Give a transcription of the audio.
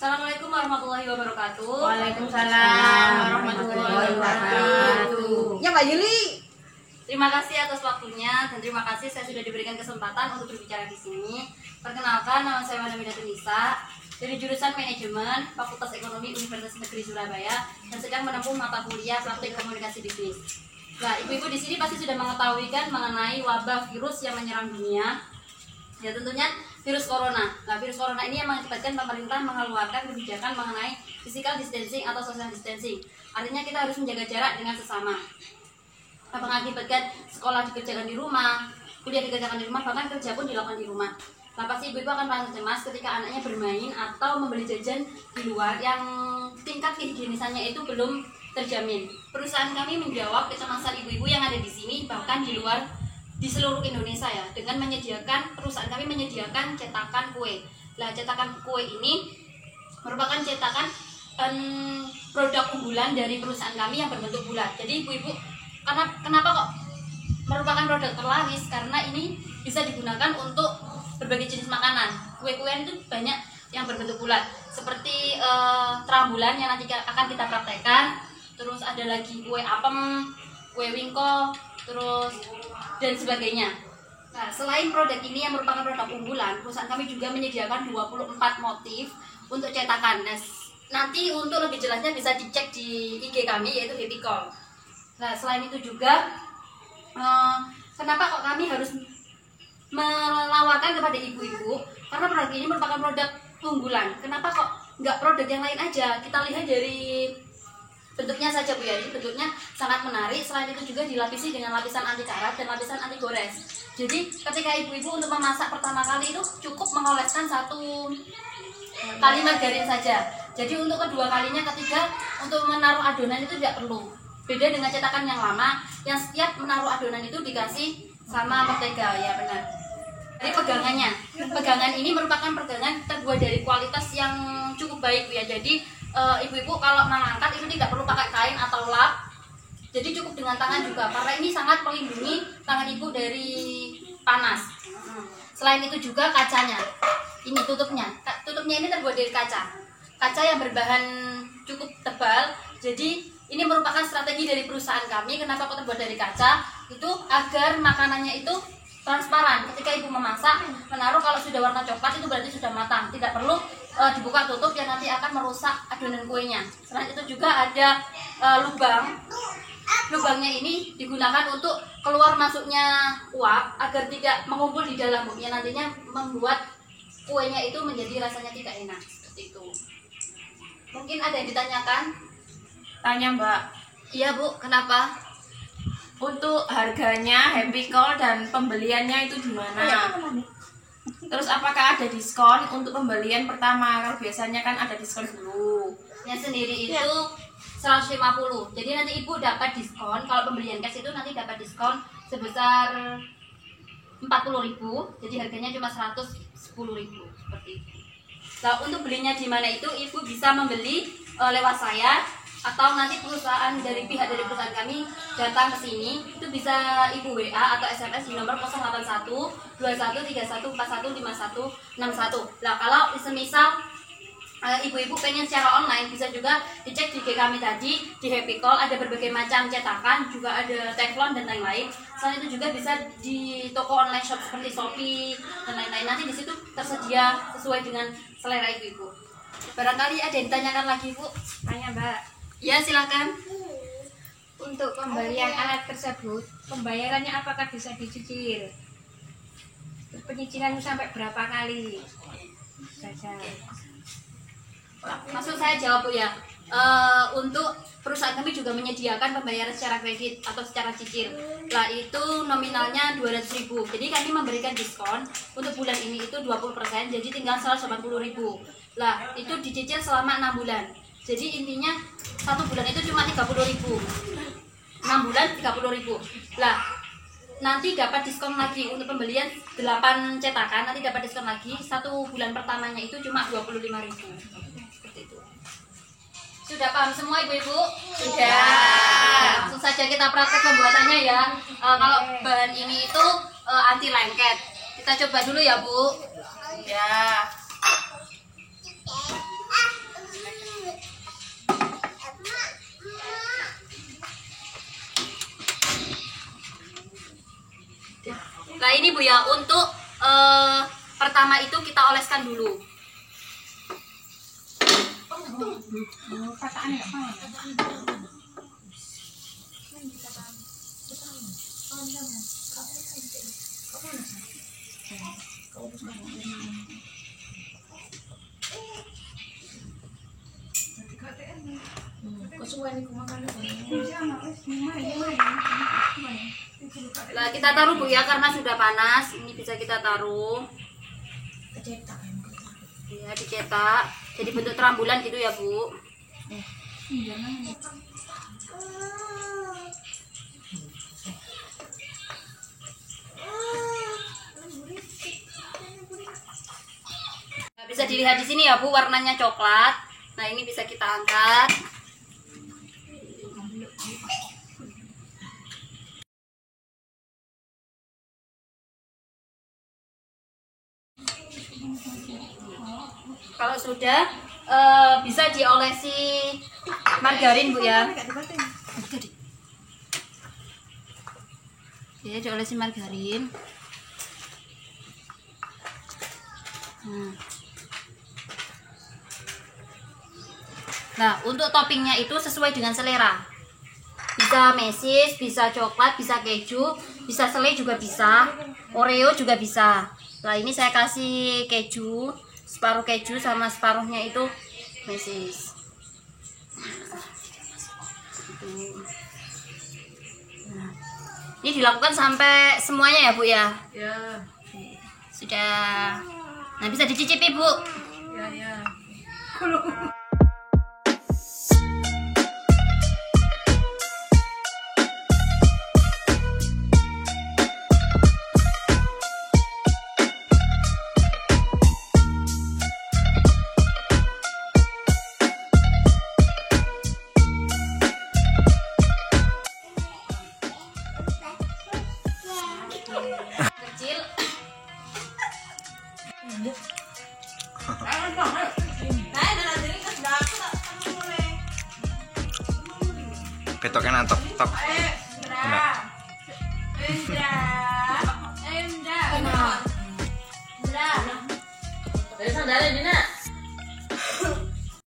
Assalamualaikum warahmatullahi wabarakatuh. Waalaikumsalam warahmatullahi wabarakatuh. Ya Mbak Yuli. Terima kasih atas waktunya dan terima kasih saya sudah diberikan kesempatan untuk berbicara di sini. Perkenalkan, nama saya Madam Ida Tunisa dari jurusan Manajemen Fakultas Ekonomi Universitas Negeri Surabaya dan sedang menempuh mata kuliah Praktik Komunikasi Bisnis. Nah, ibu-ibu di sini pasti sudah mengetahui kan mengenai wabah virus yang menyerang dunia. Ya tentunya virus corona. Nah, virus corona ini yang mengakibatkan pemerintah mengeluarkan kebijakan mengenai physical distancing atau social distancing. Artinya kita harus menjaga jarak dengan sesama. Mengakibatkan sekolah dikerjakan di rumah, kuliah dikerjakan di rumah, bahkan kerja pun dilakukan di rumah. Nah, pasti ibu-ibu akan merasa cemas ketika anaknya bermain atau membeli jajan di luar yang tingkat kehigienisannya itu belum terjamin. Perusahaan kami menjawab kecemasan ibu-ibu yang ada di sini, bahkan di luar, di seluruh Indonesia ya, dengan menyediakan, perusahaan kami menyediakan cetakan kue. Nah, cetakan kue ini merupakan cetakan produk unggulan dari perusahaan kami yang berbentuk bulat. Jadi ibu-ibu, kenapa kok merupakan produk terlaris? Karena ini bisa digunakan untuk berbagai jenis makanan. Kue-kuean itu banyak yang berbentuk bulat, seperti terambulan yang nanti akan kita praktekkan. Terus ada lagi kue apem, kue wingko, terus dan sebagainya. Nah, selain produk ini yang merupakan produk unggulan, perusahaan kami juga menyediakan 24 motif untuk cetakan. Nah, nanti untuk lebih jelasnya bisa dicek di IG kami, yaitu Happy Call. Nah, selain itu juga kenapa kok kami harus menawarkan kepada ibu-ibu? Karena produk ini merupakan produk unggulan. Kenapa kok nggak produk yang lain aja? Kita lihat dari bentuknya saja Bu ya, bentuknya sangat menarik. Selain itu juga dilapisi dengan lapisan anti karat dan lapisan anti gores. Jadi ketika ibu-ibu untuk memasak pertama kali itu cukup mengoleskan 1 kali margarin saja. Jadi untuk kedua kalinya, ketiga, untuk menaruh adonan itu tidak perlu. Beda dengan cetakan yang lama, yang setiap menaruh adonan itu dikasih sama mentega, ya benar. Jadi pegangan ini merupakan pegangan terbuat dari kualitas yang cukup baik Bu ya. Jadi ibu-ibu kalau mengangkat itu tidak perlu pakai kain atau lap, jadi cukup dengan tangan juga, karena ini sangat melindungi tangan ibu dari panas. Selain itu juga kacanya, ini tutupnya ini terbuat dari kaca yang berbahan cukup tebal. Jadi ini merupakan strategi dari perusahaan kami. Kenapa kok terbuat dari kaca? Itu agar makanannya itu transparan. Ketika ibu memasak, menaruh kalau sudah warna coklat itu berarti sudah matang, tidak perlu dibuka tutup yang nanti akan merusak adonan kuenya. Selain itu juga ada lubang. Lubangnya ini digunakan untuk keluar masuknya uap agar tidak mengumpul di dalam, yang nantinya membuat kuenya itu menjadi rasanya tidak enak. Seperti itu. Mungkin ada yang ditanyakan? Tanya Mbak. Iya Bu, kenapa? Untuk harganya, Happy Call dan pembeliannya itu di mana? Terus apakah ada diskon untuk pembelian pertama? Kalau biasanya kan ada diskon dulu. Yang sendiri itu 150. Jadi nanti ibu dapat diskon. Kalau pembelian cash itu nanti dapat diskon sebesar 40.000. Jadi harganya cuma 110.000 seperti itu. Nah, untuk belinya di mana itu ibu bisa membeli lewat saya, atau nanti perusahaan dari pihak dari perusahaan kami datang ke sini. Itu bisa ibu WA atau SMS di nomor 081 21 31 41 51 61. Nah, kalau semisal ibu-ibu pengen secara online, bisa juga dicek di IG kami tadi di Happy Call, ada berbagai macam cetakan, juga ada teflon dan lain-lain. Selain itu juga bisa di toko online shop seperti Shopee dan lain-lain. Nanti di situ tersedia sesuai dengan selera ibu-ibu. Barangkali ada yang ditanyakan lagi Bu? Tanya Mbak. Ya, silakan. Untuk pembelian alat tersebut, pembayarannya apakah bisa dicicil? Penyicilannya sampai berapa kali saja? Maksud saya jawab Bu ya. Untuk perusahaan kami juga menyediakan pembayaran secara kredit atau secara cicil. Nah, itu nominalnya 200.000. Jadi kami memberikan diskon untuk bulan ini itu 20%, jadi tinggal 180.000. Lah, itu dicicil selama 6 bulan. Jadi intinya 1 bulan itu cuma 30.000. 6 bulan 30.000. Lah, nanti dapat diskon lagi untuk pembelian 8 cetakan, nanti dapat diskon lagi. 1 bulan pertamanya itu cuma 25.000. Seperti itu. Sudah paham semua ibu-ibu? Sudah. Langsung saja kita praktek pembuatannya ya. Kalau bahan ini itu anti lengket. Kita coba dulu ya Bu. Ya. Nah ini Bu ya, untuk pertama itu kita oleskan dulu. Nah kita taruh Bu ya, karena sudah panas. Ini bisa kita taruh. Ya dicetak. Jadi bentuk terambulan gitu ya Bu. Nah, bisa dilihat di sini ya Bu, warnanya coklat. Nah ini bisa kita angkat. Kalau sudah bisa diolesi margarin Bu ya. Ya, diolesi margarin. Nah, untuk toppingnya itu sesuai dengan selera. Bisa mesis, bisa coklat, bisa keju, bisa selai juga bisa, Oreo juga bisa. Nah, ini saya kasih keju, separuh keju sama separuhnya itu mesis. Nah, ini dilakukan sampai semuanya ya Bu ya? Ya. Sudah. Nah, bisa dicicipi Bu. Ya. Kecil. Ketoknya nantok tok. Dari sandalnya Dina.